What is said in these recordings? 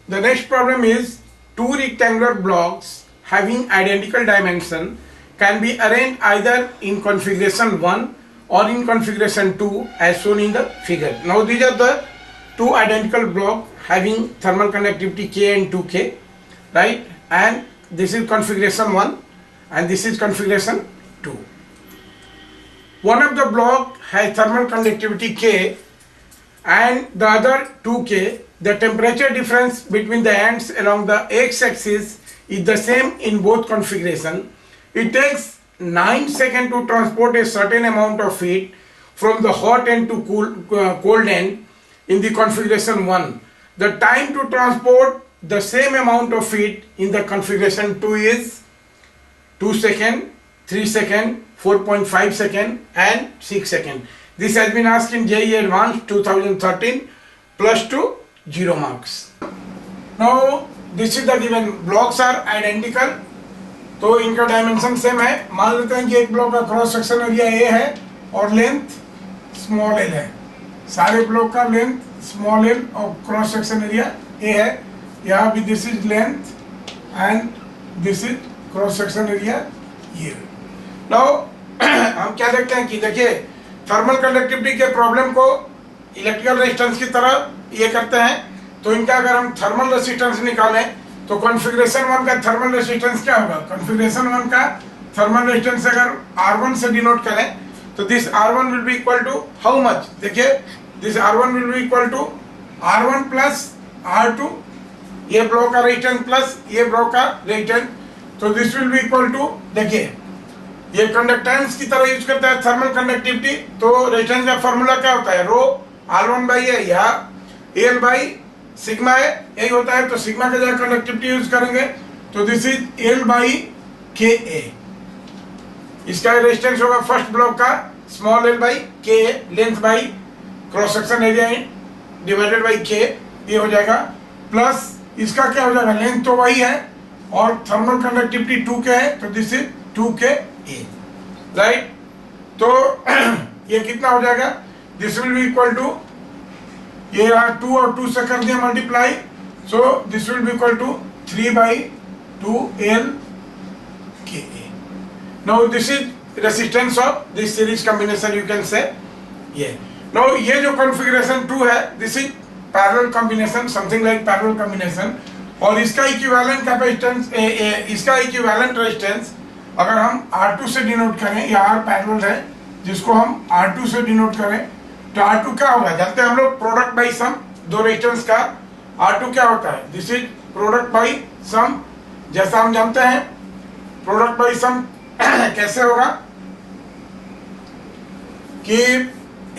The next problem is two rectangular blocks having identical dimension can be arranged either in configuration 1 or in configuration 2 as shown in the figure. Now these are the two identical blocks having thermal conductivity K and 2K, right? And this is configuration 1 and this is configuration 2. One of the block has thermal conductivity K and the other 2K. The temperature difference between the ends along the x-axis is the same in both configurations. It takes 9 seconds to transport a certain amount of heat from the hot end to cold end in the configuration 1. The time to transport the same amount of heat in the configuration 2 is 2 seconds, 3 seconds, 4.5 seconds and 6 seconds. This has been asked in JEE Advanced 2013 plus 2 0 marks. Now this is the given blocks are identical, तो इनका dimension same है. मान लेते हैं कि एक block का cross section area A है और लेंथ स्मॉल एल है. सारे ब्लॉक का लेंथ स्मॉल एल और क्रॉस सेक्शन एरिया ए है. यहाँ भी this is length and this is cross section area ये. नाउ हम क्या देखते हैं कि देखिए थर्मल कंडक्टिविटी के प्रॉब्लम को इलेक्ट्रिकल रेजिस्टेंस की तरह ये करते हैं. तो इनका अगर हम थर्मल रेजिस्टेंस निकालें तो कॉन्फ़िगरेशन 1 का थर्मल रेजिस्टेंस क्या होगा? कॉन्फ़िगरेशन 1 का थर्मल रेजिस्टेंस अगर R1 से डिनोट करें तो this R1 will be equal to how much? देखिए this R1 will be equal to R1 plus R2, ये ब्लॉक का रेजिस्टेंस प्लस ये ब्लॉक का रेजिस्टेंस. तो this will be equal to, देखिए ये कंडक्टेंस की तरह यूज करता है थर्मल कंडक्टिविटी. तो रेजिस्टेंस का फॉर्मूला क्या होता है? रो R1 बाई ए या एल बाई सिग्मा है, यही होता है. तो सिग्मा के जगह कंडक्टिविटी यूज करेंगे तो this is L by K ए. इसका रेजिस्टेंस होगा फर्स्ट ब्लॉक का small L by K A, length by cross section area divided by K, ये हो जाएगा. प्लस इसका क्या हो जाएगा? लेंथ तो वही है और थर्मल कंडक्टिविटी 2 के है तो दिस इज 2 के ए, राइट. तो ये कितना हो जाएगा? This will be equal to, ये यहाँ 2 और 2 से कर दिया multiply, so this will be equal to 3 by 2 L K A. Now this is resistance of this series combination you can say. ये नाउ ये जो कॉन्फ़िगरेशन 2 है this is parallel combination, something like parallel combination. और इसका equivalent capacitance, इसका equivalent resistance अगर हम R2 से डिनोट करें, या R पैरेलल है जिसको हम R2 से डिनोट करें तो R2 क्या होगा? जानते हैं हम लोग प्रोडक्ट बाई सम, दो रेजिस्टेंस का R2 क्या होता है? This is product by some. जैसा हम जानते हैं प्रोडक्ट बाई सम कैसे होगा कि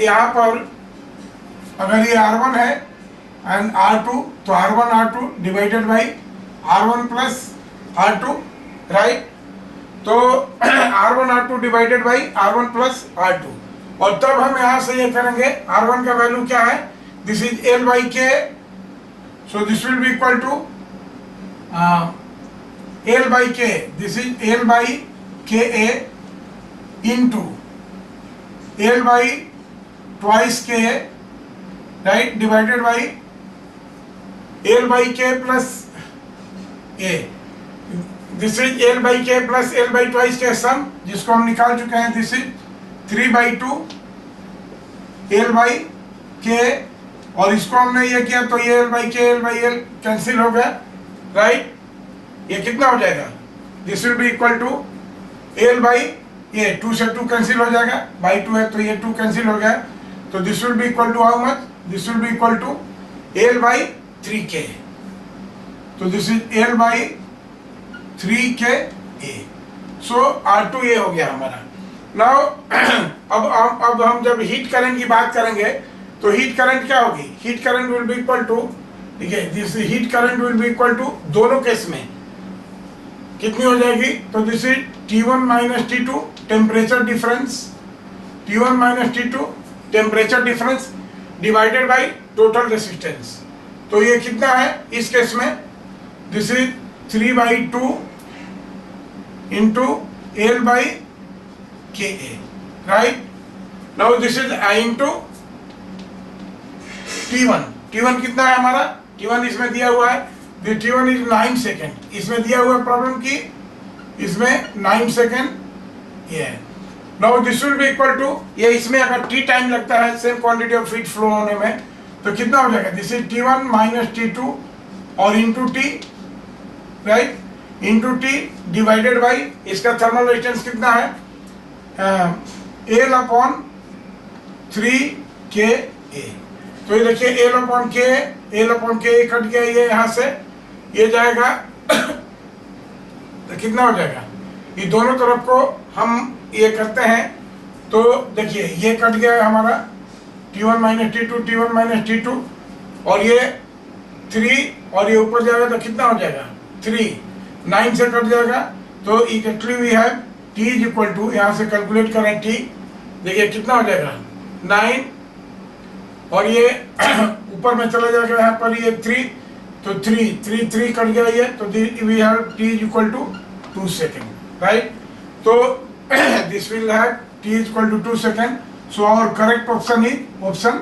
यहाँ पर अगर ये R1 है एंड R2 तो R1 R2 divided by R1 plus R2, right. तो R1 R2 divided by R1 plus R2. और तब हम यहाँ से ये करेंगे R1 का वैल्यू क्या है? This is L by K, so this will be equal to L by K. This is L by K A into L by twice K A, right, divided by L by K plus A. This is L by K plus L by twice K sum, जिसको हम निकाल चुके हैं. This is 3 by 2 L by K, और इसको हमने ये किया तो ये L by K L by L cancel हो गया, राइट. ये कितना हो जाएगा? This will be equal to L by, ये 2 से 2 कैंसिल हो जाएगा, बाई 2 है तो ये 2 कैंसिल हो गया. तो this will be equal to how much? This will be equal to L by 3 के. तो दिस इज एल बाई 3 के ए. सो R2 ये हो गया हमारा. नाउ अब हम जब हीट करंट की बात करेंगे तो हीट करंट क्या होगी? Heat current will be equal to, ठीक है, this heat current will be equal to, दोनों केस में कितनी हो जाएगी? तो this is T1 minus T2 temperature difference, T1 minus T2 temperature difference divided by total resistance. तो ये कितना है इस केस में? This is 3 by 2 into L by K A, right. Now this is I into T1. T1 कितना है हमारा? T1 इसमें दिया हुआ है द t1 इज 9 सेकेंड, इसमें दिया हुआ प्रॉब्लम की इसमें 9 सेकेंड ये है। Now this will be equal to, ये इसमें अगर t टाइम लगता है same quantity of heat flow होने में, तो कितना हो जाएगा, this is t1 minus t2 और into T, right, into T divided by इसका थर्मल रेजिस्टेंस कितना है, एल अपॉन 3 KA। तो ये देखिए एल अपॉन के कट गया ये यहाँ से, ये जाएगा तो कितना हो जाएगा, ये दोनों तरफ को हम ये करते हैं तो देखिए ये कट गया है हमारा T1 minus T2, T1 minus T2, और ये 3 और ये ऊपर जाएगा तो कितना हो जाएगा 3, 9 से कट जाएगा। तो actually we have T is equal to, यहाँ से कैलकुलेट करें T, देखिए कितना हो जाएगा 9 और ये ऊपर में चला जाएगा यहाँ पर ये 3, तो 3 कट गया ये, तो we have T is equal to 2 second, right. तो this will have T is equal to 2 seconds. So our correct option is option